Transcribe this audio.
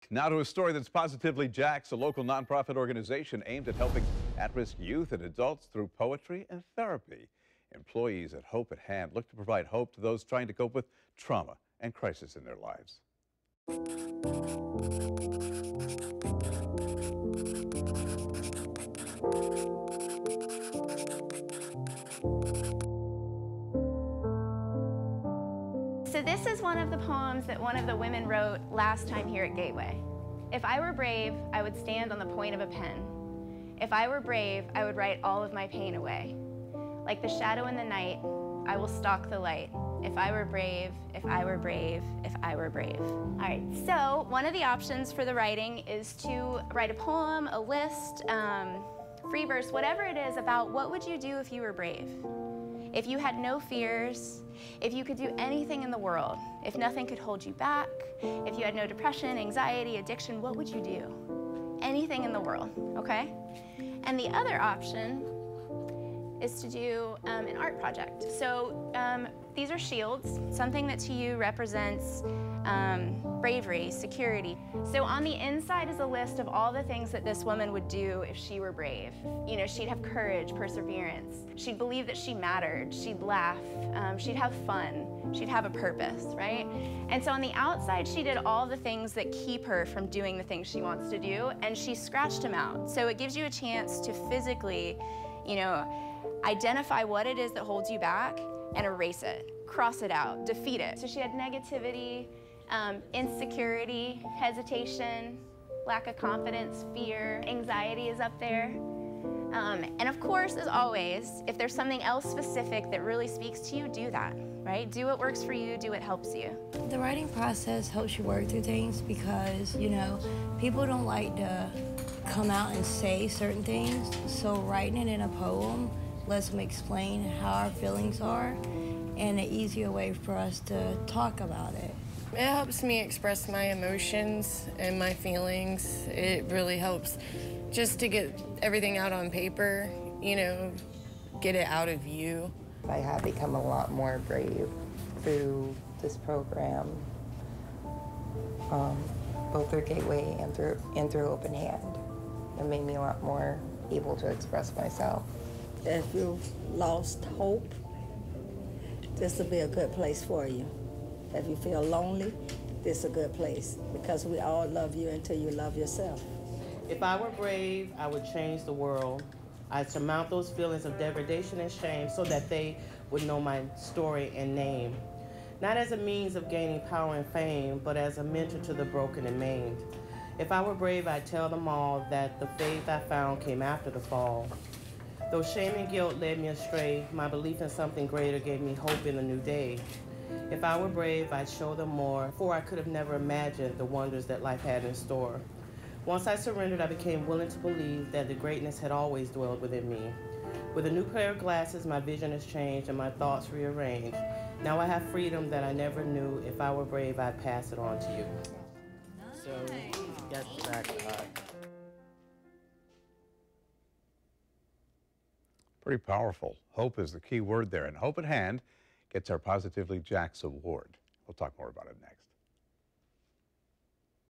Now to a story that's Positively Jax, a local nonprofit organization aimed at helping at-risk youth and adults through poetry and therapy. Employees at Hope at Hand look to provide hope to those trying to cope with trauma and crisis in their lives. So this is one of the poems that one of the women wrote last time here at Gateway. If I were brave, I would stand on the point of a pen. If I were brave, I would write all of my pain away. Like the shadow in the night, I will stalk the light. If I were brave, if I were brave, if I were brave. All right, so one of the options for the writing is to write a poem, a list, free verse, whatever it is about what would you do if you were brave? If you had no fears, if you could do anything in the world, if nothing could hold you back, if you had no depression, anxiety, addiction, what would you do? Anything in the world, okay? And the other option is to do an art project. So these are shields, something that to you represents bravery, security. So on the inside is a list of all the things that this woman would do if she were brave. You know, she'd have courage, perseverance. She'd believe that she mattered. She'd laugh. She'd have fun. She'd have a purpose, right? And so on the outside, she did all the things that keep her from doing the things she wants to do, and she scratched them out. So it gives you a chance to physically, you know, identify what it is that holds you back and erase it, cross it out, defeat it. So she had negativity, insecurity, hesitation, lack of confidence, fear, anxiety is up there. And of course, as always, if there's something else specific that really speaks to you, do that, right? Do what works for you, do what helps you. The writing process helps you work through things because, you know, people don't like to come out and say certain things, so writing it in a poem lets them explain how our feelings are and an easier way for us to talk about it. It helps me express my emotions and my feelings. It really helps just to get everything out on paper, you know, get it out of you. I have become a lot more brave through this program, both through Gateway and through Open Hand. It made me a lot more able to express myself. If you've lost hope, this will be a good place for you. If you feel lonely, this is a good place because we all love you until you love yourself. If I were brave, I would change the world. I'd surmount those feelings of degradation and shame so that they would know my story and name. Not as a means of gaining power and fame, but as a mentor to the broken and maimed. If I were brave, I'd tell them all that the faith I found came after the fall. Though shame and guilt led me astray, my belief in something greater gave me hope in a new day. If I were brave, I'd show them more, for I could have never imagined the wonders that life had in store. Once I surrendered, I became willing to believe that the greatness had always dwelled within me. With a new pair of glasses, my vision has changed and my thoughts rearranged. Now I have freedom that I never knew. If I were brave, I'd pass it on to you. So, get that. Pretty powerful. Hope is the key word there, and Hope at Hand gets our Positively Jax award. We'll talk more about it next.